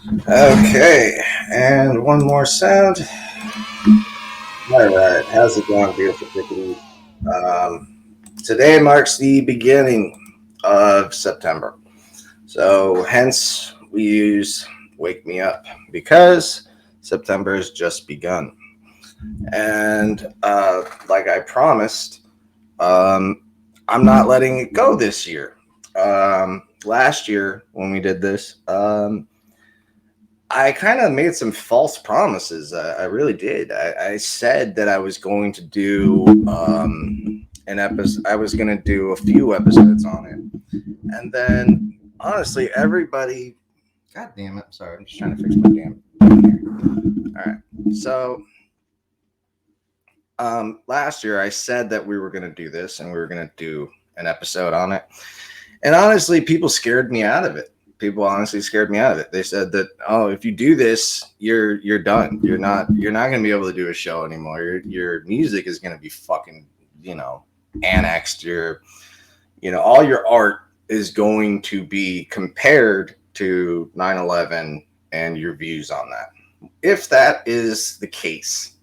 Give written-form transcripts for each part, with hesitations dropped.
Okay, and one more sound. All right, how's it going, beautiful pickaninnies? Today marks the beginning of September, so hence we use "Wake Me Up" because September has just begun, and like I promised, um, I'm not letting it go this year. Last year when we did this, I kind of made some false promises. I really did. I said that I was going to do an episode. I was going to do a few episodes on it, and then honestly, everybody. God damn it! Sorry, I'm just trying to fix my damn. All right. So last year I said that we were going to do this and we were going to do an episode on it, and honestly, people scared me out of it. People honestly scared me out of it. They said that, oh, if you do this, you're done. You're not gonna be able to do a show anymore. Your music is gonna be fucking, annexed. All your art is going to be compared to 9/11 and your views on that. If that is the case,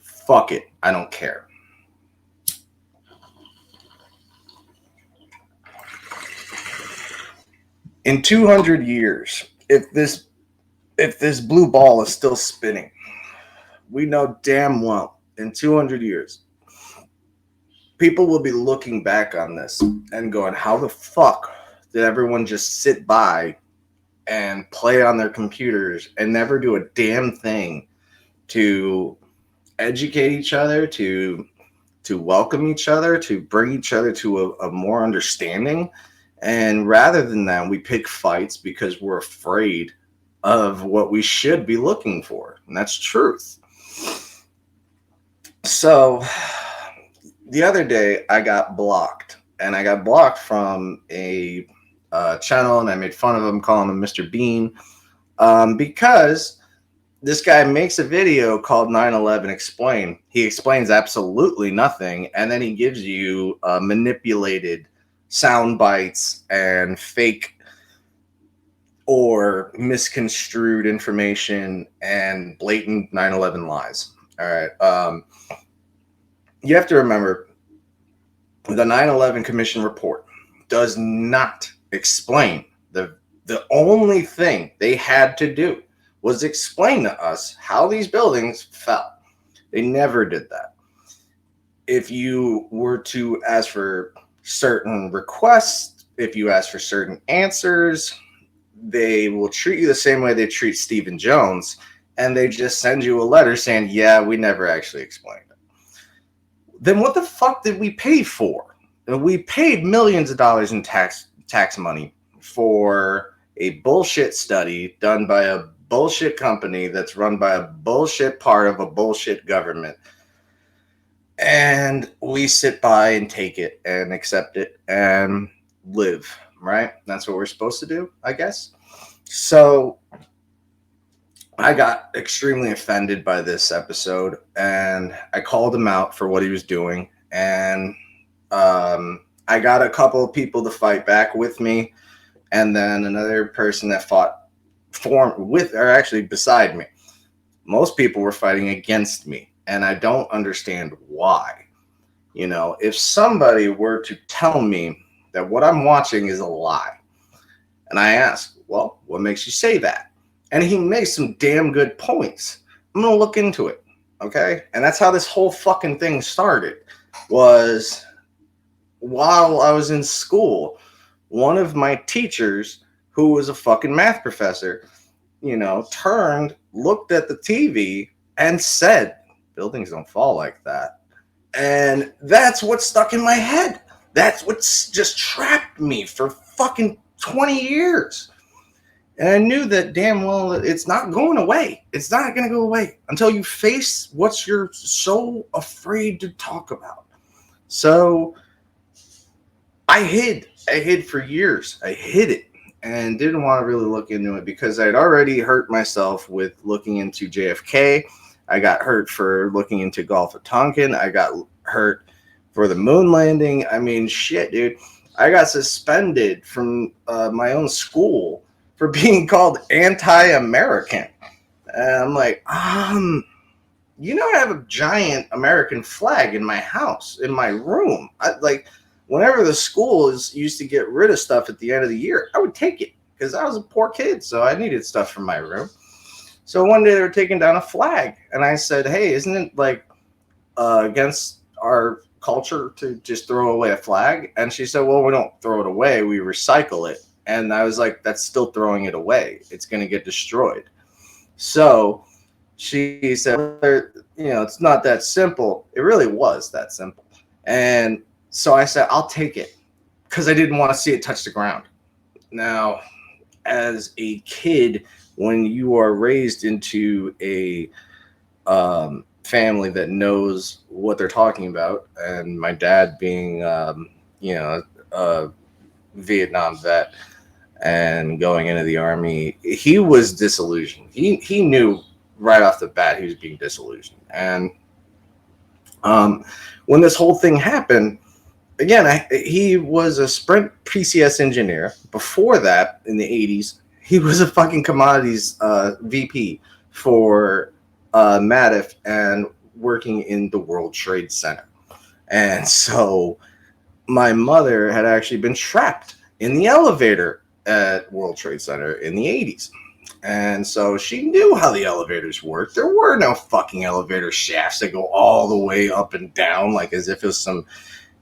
fuck it. I don't care. In 200 years, if this blue ball is still spinning, we know damn well in 200 years, people will be looking back on this and going, how the fuck did everyone just sit by and play on their computers and never do a damn thing to educate each other, to welcome each other, to bring each other to a more understanding? And rather than that, we pick fights because we're afraid of what we should be looking for, and that's truth. So the other day I got blocked, and I got blocked from a channel, and I made fun of him, calling him Mr. Bean, because this guy makes a video called 9/11 Explain. He explains absolutely nothing, and then he gives you manipulated sound bites and fake or misconstrued information and blatant 9/11 lies. All right. You have to remember the 9/11 Commission report does not explain the only thing they had to do was explain to us how these buildings fell. They never did that. If you were to ask for certain requests, if you ask for certain answers, they will treat you the same way they treat Stephen Jones, and they just send you a letter saying, yeah, we never actually explained it. Then what the fuck did we pay for? We paid millions of dollars in tax money for a bullshit study done by a bullshit company that's run by a bullshit part of a bullshit government. And we sit by and take it and accept it and live, right? That's what we're supposed to do, I guess. So I got extremely offended by this episode, and I called him out for what he was doing. And I got a couple of people to fight back with me, and then another person that fought actually beside me. Most people were fighting against me, and I don't understand why. If somebody were to tell me that what I'm watching is a lie, and I ask, well, what makes you say that? And he makes some damn good points. I'm going to look into it, okay? And that's how this whole fucking thing started, was while I was in school, one of my teachers, who was a fucking math professor, turned, looked at the TV, and said, buildings don't fall like that. And that's what stuck in my head. That's what's just trapped me for fucking 20 years. And I knew that damn well it's not going away. It's not going to go away until you face what you're so afraid to talk about. So I hid for years. I hid it and didn't want to really look into it because I'd already hurt myself with looking into JFK. I got hurt for looking into Gulf of Tonkin. I got hurt for the moon landing. I mean, shit, dude. I got suspended from my own school for being called anti-American. And I'm like, you know, I have a giant American flag in my house, in my room. Like, whenever the schools used to get rid of stuff at the end of the year, I would take it because I was a poor kid, so I needed stuff from my room. So one day they were taking down a flag, and I said, "Hey, isn't it like against our culture to just throw away a flag?" And she said, "Well, we don't throw it away; we recycle it." And I was like, "That's still throwing it away. It's going to get destroyed." So she said, "You know, it's not that simple." It really was that simple. And so I said, "I'll take it," because I didn't want to see it touch the ground. Now, as a kid, when you are raised into a family that knows what they're talking about, and my dad being, you know, a Vietnam vet and going into the army, he was disillusioned. He knew right off the bat he was being disillusioned. And when this whole thing happened, again, he was a Sprint PCS engineer. Before that, in the 80s, he was a fucking commodities VP for Madoff and working in the World Trade Center. And so my mother had actually been trapped in the elevator at World Trade Center in the 80s. And so she knew how the elevators worked. There were no fucking elevator shafts that go all the way up and down, like as if it was some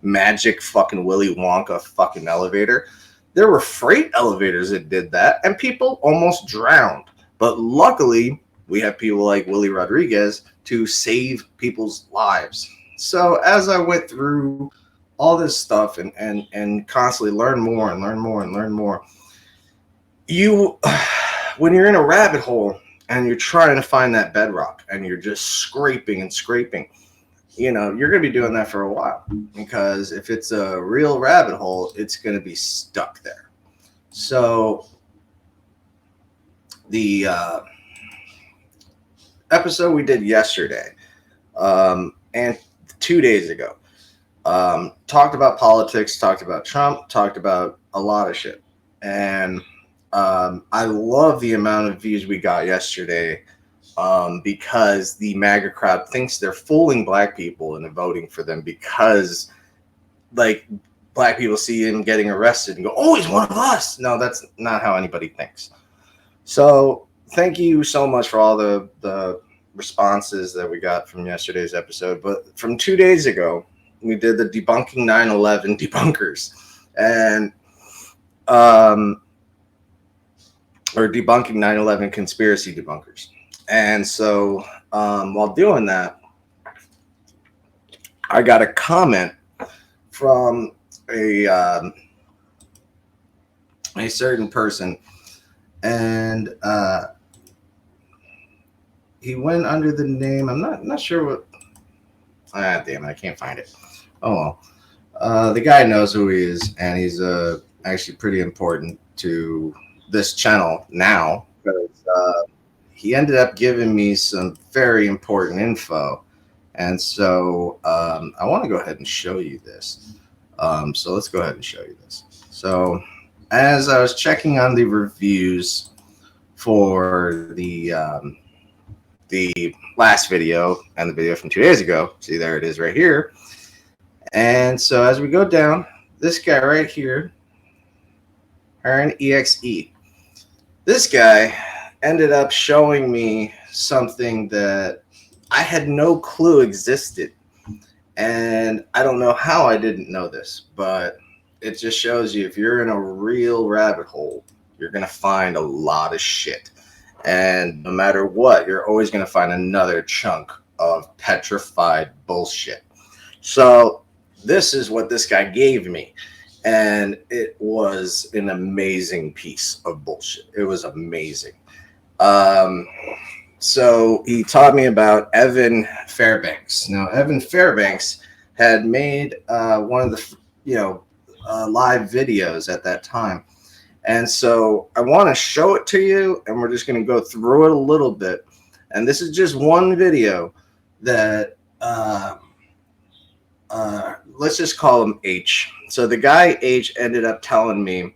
magic fucking Willy Wonka fucking elevator. There were freight elevators that did that, and people almost drowned. But luckily, we have people like Willie Rodriguez to save people's lives. So as I went through all this stuff and constantly learn more and learn more and learn more, when you're in a rabbit hole and you're trying to find that bedrock and you're just scraping and scraping, you know, you're going to be doing that for a while, because if it's a real rabbit hole, it's going to be stuck there. So the episode we did yesterday and 2 days ago talked about politics, talked about Trump, talked about a lot of shit. And I love the amount of views we got yesterday, because the MAGA crowd thinks they're fooling black people into voting for them, because like black people see him getting arrested and go, "Oh, he's one of us." No, that's not how anybody thinks. So thank you so much for all the responses that we got from yesterday's episode. But from 2 days ago, we did the debunking 9/11 debunkers, and or debunking 9/11 conspiracy debunkers. And so while doing that, I got a comment from a certain person, and he went under the name, I'm not sure what. Damn it, I can't find it. Oh well. The guy knows who he is, and he's actually pretty important to this channel now, because he ended up giving me some very important info. And so I want to go ahead and show you this. So let's go ahead and show you this. So as I was checking on the reviews for the last video and the video from 2 days ago, see, there it is right here. And so as we go down, this guy right here, Aaron EXE, this guy ended up showing me something that I had no clue existed. And I don't know how I didn't know this, but it just shows you, if you're in a real rabbit hole, you're going to find a lot of shit. And no matter what, you're always going to find another chunk of petrified bullshit. So this is what this guy gave me. And it was an amazing piece of bullshit. It was amazing. So he taught me about Evan Fairbanks. Now, Evan Fairbanks had made one of the, live videos at that time. And so I want to show it to you, and we're just going to go through it a little bit. And this is just one video that, let's just call him H. So the guy H ended up telling me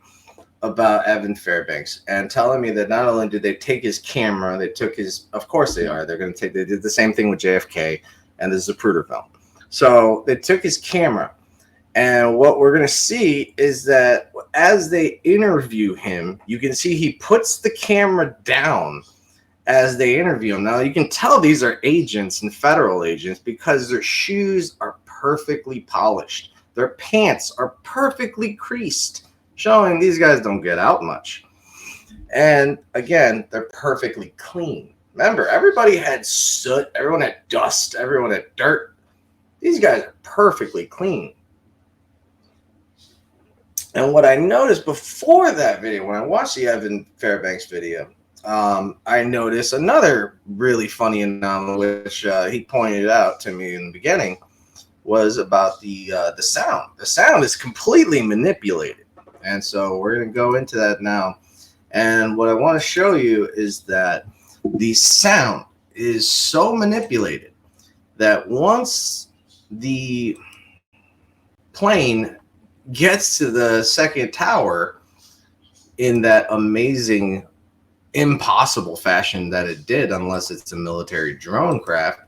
about Evan Fairbanks and telling me that not only did they take his camera, they took his, of course they are, they're going to take, they did the same thing with JFK and the Zapruder film. So they took his camera. And what we're going to see is that as they interview him, you can see he puts the camera down as they interview him. Now, you can tell these are agents and federal agents because their shoes are perfectly polished. Their pants are perfectly creased, showing these guys don't get out much. And again, they're perfectly clean. Remember, everybody had soot, everyone had dust, everyone had dirt. These guys are perfectly clean. And what I noticed before that video, when I watched the Evan Fairbanks video, I noticed another really funny anomaly, which he pointed out to me in the beginning, was about the sound. The sound is completely manipulated. And so we're going to go into that now. And what I want to show you is that the sound is so manipulated that once the plane gets to the second tower in that amazing, impossible fashion that it did, unless it's a military drone craft,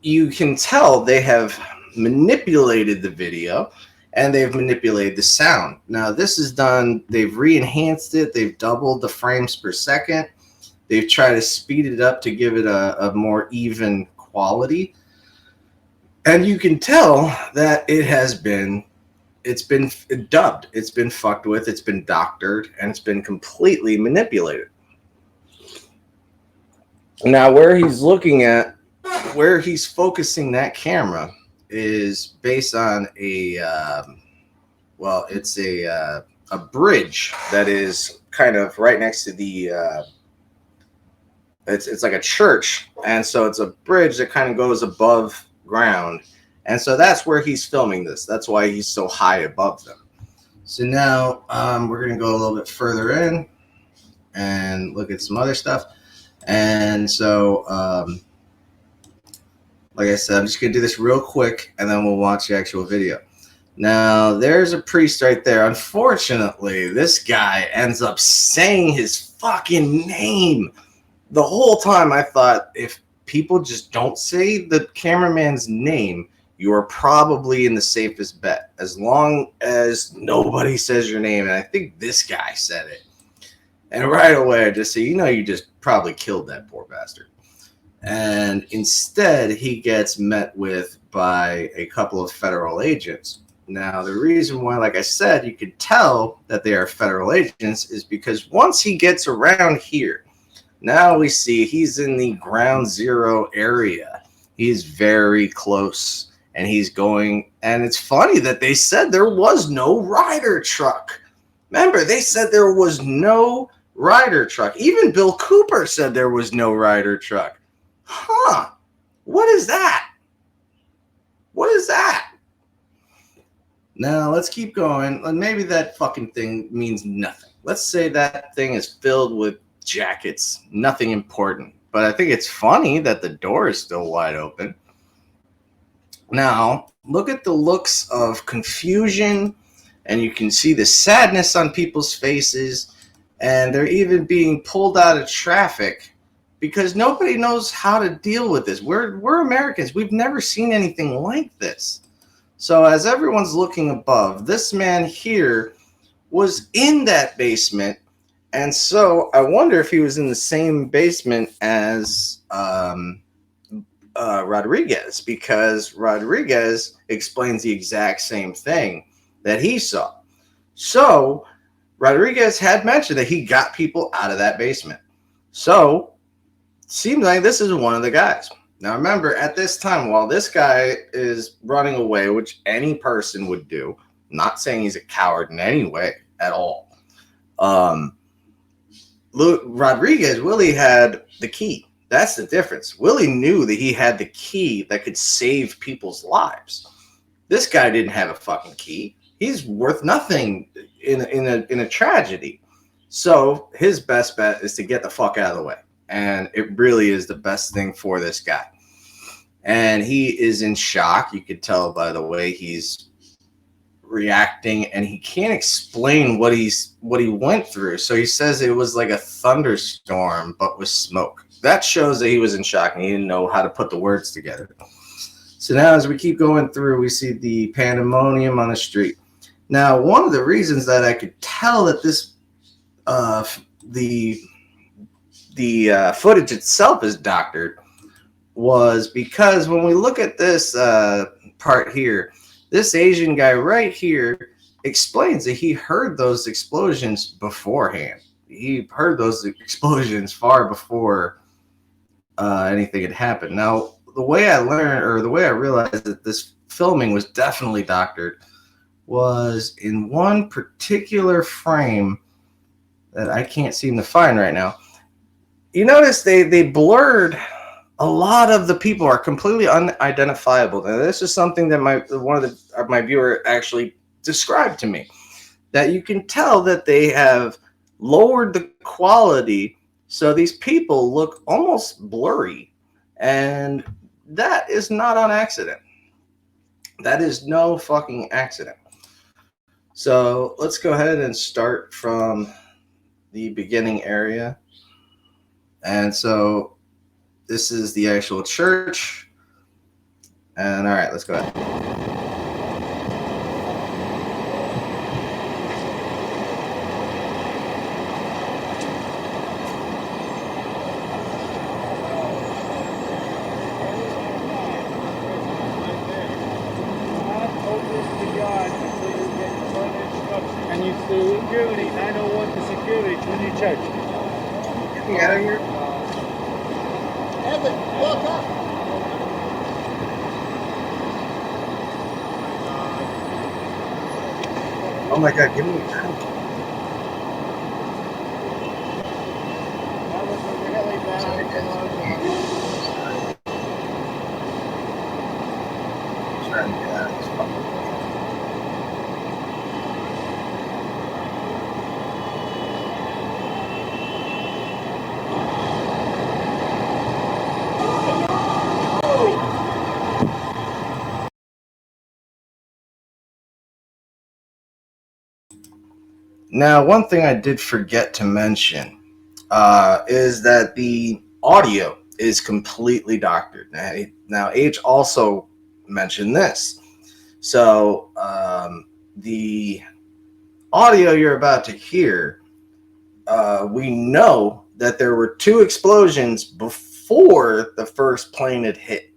you can tell they have manipulated the video and they've manipulated the sound. Now, this is done, they've re-enhanced it, they've doubled the frames per second, they've tried to speed it up to give it a more even quality. And you can tell that it's been dubbed, it's been fucked with, it's been doctored, and it's been completely manipulated. Now, where he's focusing that camera is based on it's a bridge that is kind of right next to the it's like a church, and so it's a bridge that kind of goes above ground, and so that's where he's filming this. That's why he's so high above them. So now we're gonna go a little bit further in and look at some other stuff. And so like I said, I'm just gonna do this real quick and then we'll watch the actual video. Now there's a priest right there. Unfortunately, this guy ends up saying his fucking name. The whole time I thought, if people just don't say the cameraman's name, you are probably in the safest bet, as long as nobody says your name. And I think this guy said it. And right away, I just say, you just probably killed that poor bastard. And instead, he gets met with by a couple of federal agents. Now, the reason why, like I said, you could tell that they are federal agents is because once he gets around here, now we see he's in the ground zero area. He's very close, and he's going, and it's funny that they said there was no Ryder truck. Remember, they said there was no Ryder truck. Even Bill Cooper said there was no Ryder truck. Huh. What is that? What is that? Now, let's keep going. Maybe that fucking thing means nothing. Let's say that thing is filled with jackets, nothing important, but I think it's funny that the door is still wide open. Now look at the looks of confusion, and you can see the sadness on people's faces, and they're even being pulled out of traffic because nobody knows how to deal with this. We're Americans. We've never seen anything like this. So as everyone's looking above, this man here was in that basement. And so I wonder if he was in the same basement as Rodriguez, because Rodriguez explains the exact same thing that he saw. So Rodriguez had mentioned that he got people out of that basement. So it seems like this is one of the guys. Now remember, at this time, while this guy is running away, which any person would do, not saying he's a coward in any way at all, Rodriguez, Willie had the key. That's the difference. Willie knew that he had the key that could save people's lives. This guy didn't have a fucking key. He's worth nothing in a tragedy. So his best bet is to get the fuck out of the way. And it really is the best thing for this guy. And he is in shock. You could tell by the way he's reacting, and he can't explain what he went through. So he says it was like a thunderstorm, but with smoke. That shows that he was in shock and he didn't know how to put the words together. So now as we keep going through, we see the pandemonium on the street. Now, one of the reasons that I could tell that this the footage itself is doctored was because when we look at this part here, this Asian guy right here explains that he heard those explosions beforehand. He heard those explosions far before anything had happened. Now, the way I learned, or the way I realized that this filming was definitely doctored, was in one particular frame that I can't seem to find right now. You notice they blurred a lot of the people, are completely unidentifiable. Now, this is something that my viewer actually described to me, that you can tell that they have lowered the quality so these people look almost blurry, and that is not on accident. That is no fucking accident. So let's go ahead and start from the beginning area. And so this is the actual church. And all right, let's go ahead. And you threw security, 901 to security to your church. Get me out of here. Evan, walk up. Oh my God, give me out. That was a really bad Trying to get out of this fucking place. Now, one thing I did forget to mention is that the audio is completely doctored. Now, H also mentioned this. So, the audio you're about to hear, we know that there were 2 explosions before the first plane had hit.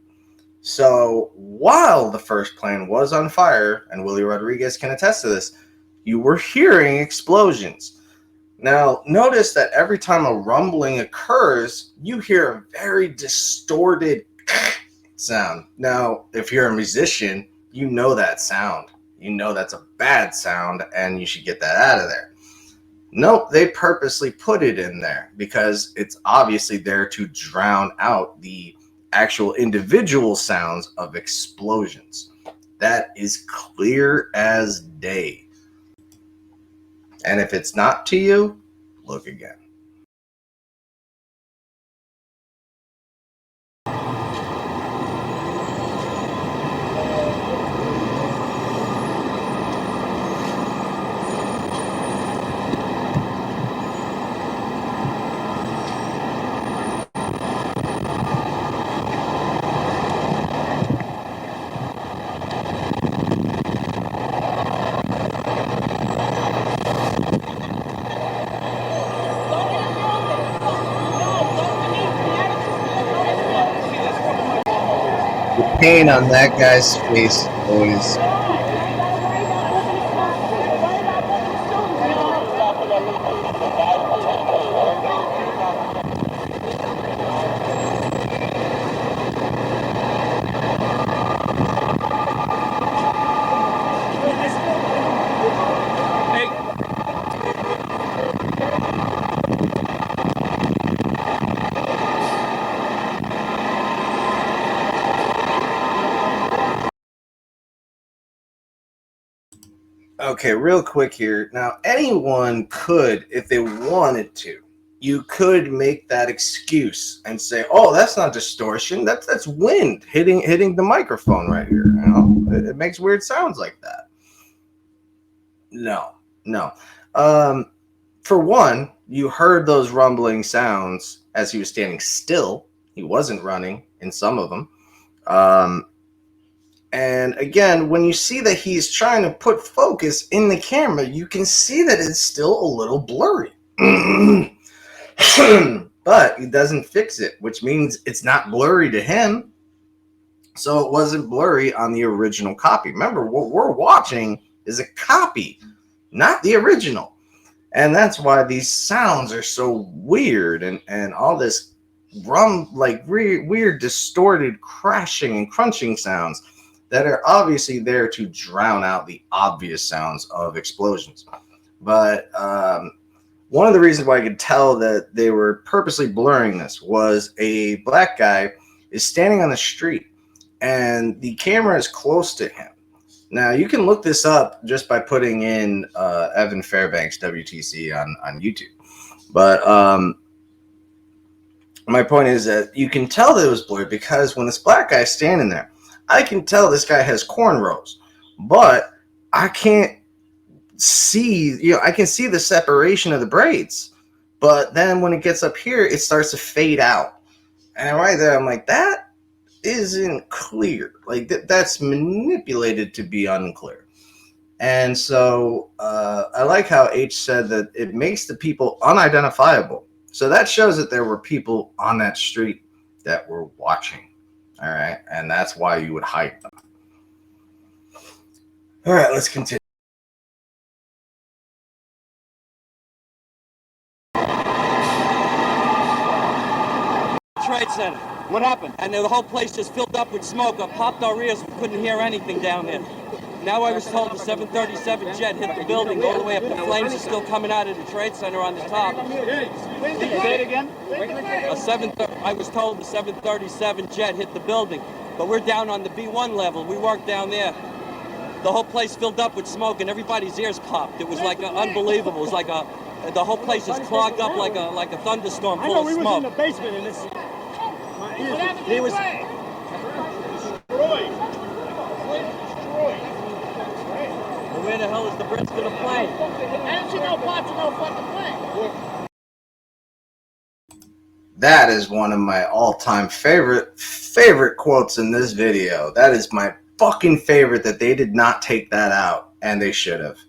So, while the first plane was on fire, and Willie Rodriguez can attest to this, you were hearing explosions. Now, notice that every time a rumbling occurs, you hear a very distorted sound. Now, if you're a musician, you know that sound. You know that's a bad sound, and you should get that out of there. Nope, they purposely put it in there because it's obviously there to drown out the actual individual sounds of explosions. That is clear as day. And if it's not to you, look again. The pain on that guy's face always. Okay, real quick here. Now, anyone could, if they wanted to, you could make that excuse and say, "Oh, that's not distortion. That's wind hitting the microphone right here." You know, it makes weird sounds like that. No, no. Um, for one, you heard those rumbling sounds as he was standing still. He wasn't running in some of them. Um, and again, when you see that he's trying to put focus in the camera, you can see that it's still a little blurry. But he doesn't fix it, which means it's not blurry to him. So it wasn't blurry on the original copy. Remember, what we're watching is a copy, not the original. And that's why these sounds are so weird and all this weird distorted crashing and crunching sounds that are obviously there to drown out the obvious sounds of explosions. But one of the reasons why I could tell that they were purposely blurring this was a black guy is standing on the street and the camera is close to him. Now, you can look this up just by putting in Evan Fairbanks WTC on YouTube. But my point is that you can tell that it was blurred because when this black guy's standing there, I can tell this guy has cornrows, but I can't see, I can see the separation of the braids. But then when it gets up here, it starts to fade out. And right there, I'm like, that isn't clear. Like that's manipulated to be unclear. And so I like how H said that it makes the people unidentifiable. So that shows that there were people on that street that were watching. All right. And that's why you would hide them. All right, let's continue. Trade Center. What happened? And the whole place just filled up with smoke. I popped our ears. We couldn't hear anything down there. Now I was told the 737 jet hit the building all the way up. The flames are still coming out of the Trade Center on the top. Say it again? I was told the 737 jet hit the building, but we're down on the B1 level. We work down there. The whole place filled up with smoke, and everybody's ears popped. It was like unbelievable. It was like the whole place is clogged up like a thunderstorm full of smoke. I know we was in the basement, and this. He was. Destroyed. Well, where the hell is the Brits gonna play? I don't see no parts of no fucking plane. That is one of my all-time favorite quotes in this video. That is my fucking favorite that they did not take that out, and they should have,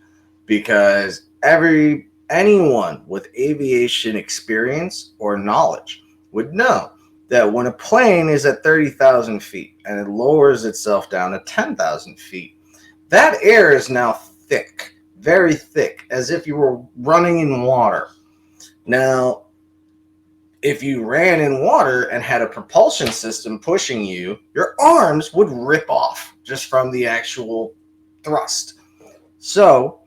because anyone with aviation experience or knowledge would know that when a plane is at 30,000 feet and it lowers itself down to 10,000 feet, that air is now thick, very thick, as if you were running in water. Now, if you ran in water and had a propulsion system pushing you, your arms would rip off just from the actual thrust. So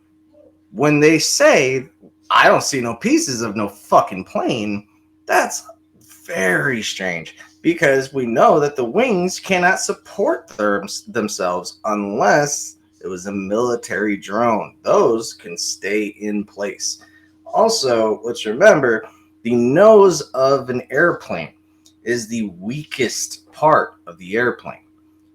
when they say, I don't see no pieces of no fucking plane, that's very strange, because we know that the wings cannot support themselves unless it was a military drone. Those can stay in place. Also, let's remember, the nose of an airplane is the weakest part of the airplane.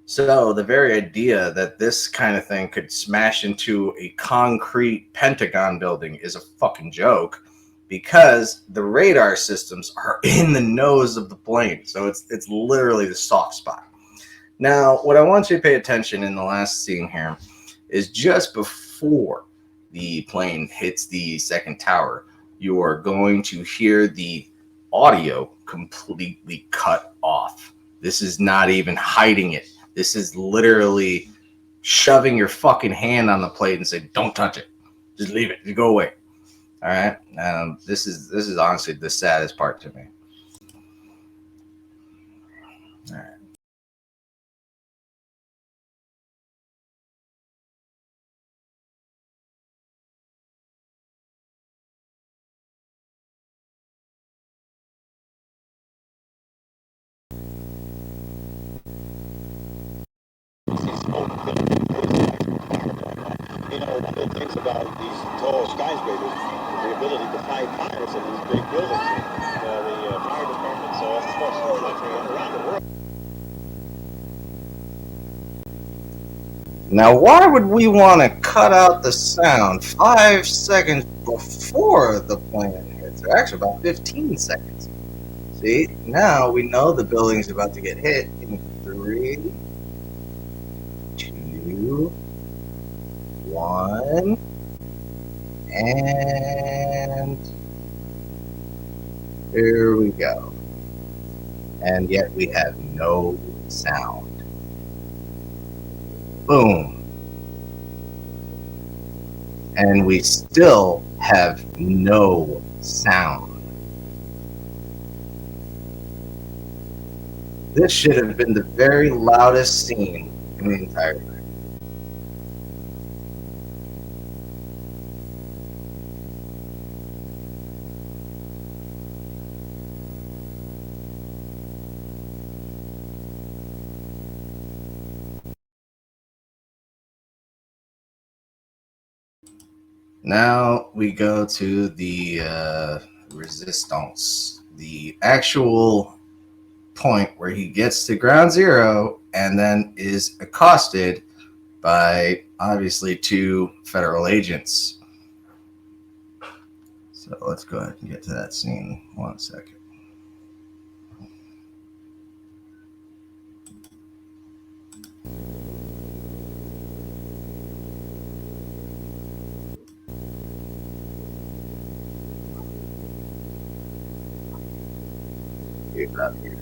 So the very idea that this kind of thing could smash into a concrete Pentagon building is a fucking joke, because the radar systems are in the nose of the plane. So it's literally the soft spot. Now, what I want you to pay attention in the last scene here is just before the plane hits the second tower, you are going to hear the audio completely cut off. This is not even hiding it. This is literally shoving your fucking hand on the plate and say, don't touch it. Just leave it. Just go away. All right. This is honestly the saddest part to me. All right. You know, one of the things about these tall skyscrapers, the ability to fight fires in these big buildings. The fire departments across the country and around the world. Now, why would we want to cut out the sound 5 seconds before the plane hits? Or actually, about 15 seconds. See, now we know the building's about to get hit in 3, 2, 1, and here we go. And yet we have no sound. Boom. And we still have no sound. This should have been the very loudest scene in the entire thing. Now we go to the resistance, the actual point where he gets to ground zero and then is accosted by obviously 2 federal agents. So let's go ahead and get to that scene. 1 second. Get out of here.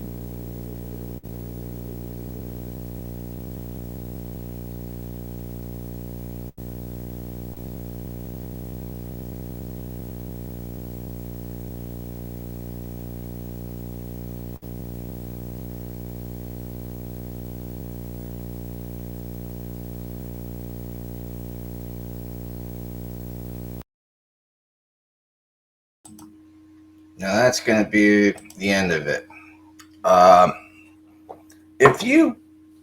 Now that's going to be the end of it.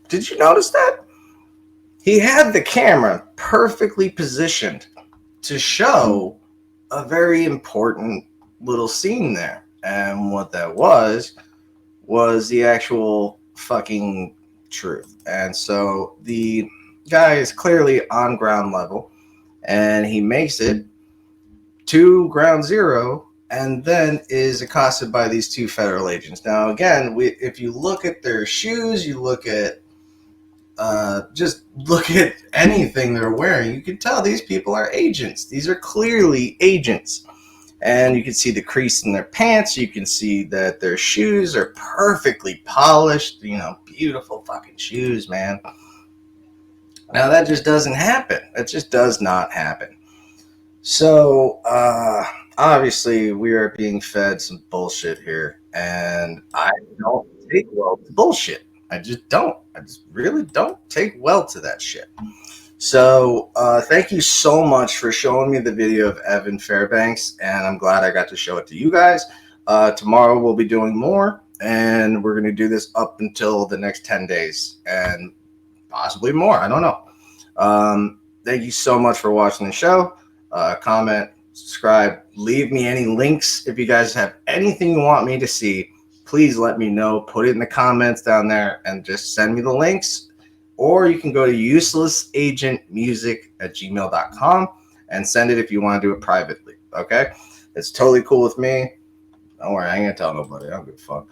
Did you notice that? He had the camera perfectly positioned to show a very important little scene there. And what that was the actual fucking truth. And so the guy is clearly on ground level and he makes it to ground zero and then is accosted by these 2 federal agents. Now, again, if you look at their shoes, you look at just look at anything they're wearing, you can tell these people are agents. These are clearly agents. And you can see the crease in their pants. You can see that their shoes are perfectly polished, beautiful fucking shoes, man. Now, that just doesn't happen. That just does not happen. So, obviously, we are being fed some bullshit here, and I don't take well to bullshit. I just don't. I just really don't take well to that shit. So, thank you so much for showing me the video of Evan Fairbanks, and I'm glad I got to show it to you guys. Tomorrow we'll be doing more, and we're going to do this up until the next 10 days, and possibly more. I don't know. Thank you so much for watching the show. Comment, subscribe, leave me any links. If you guys have anything you want me to see, please let me know. Put it in the comments down there and just send me the links. Or you can go to uselessagentmusic@gmail.com and send it if you want to do it privately. Okay? It's totally cool with me. Don't worry, I ain't gonna tell nobody. I don't give a fuck.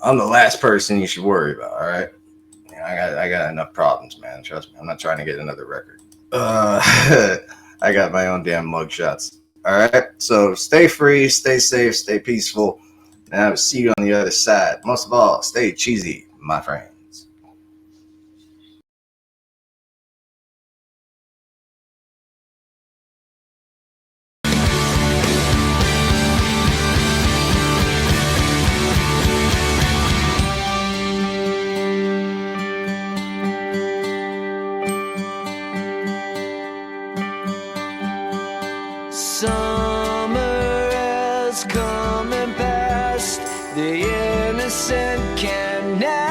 I'm the last person you should worry about, all right? I got enough problems, man. Trust me. I'm not trying to get another record. I got my own damn mugshots. All right? So stay free, stay safe, stay peaceful, and I will see you on the other side. Most of all, stay cheesy, my friends. Summer is coming past, the innocent can now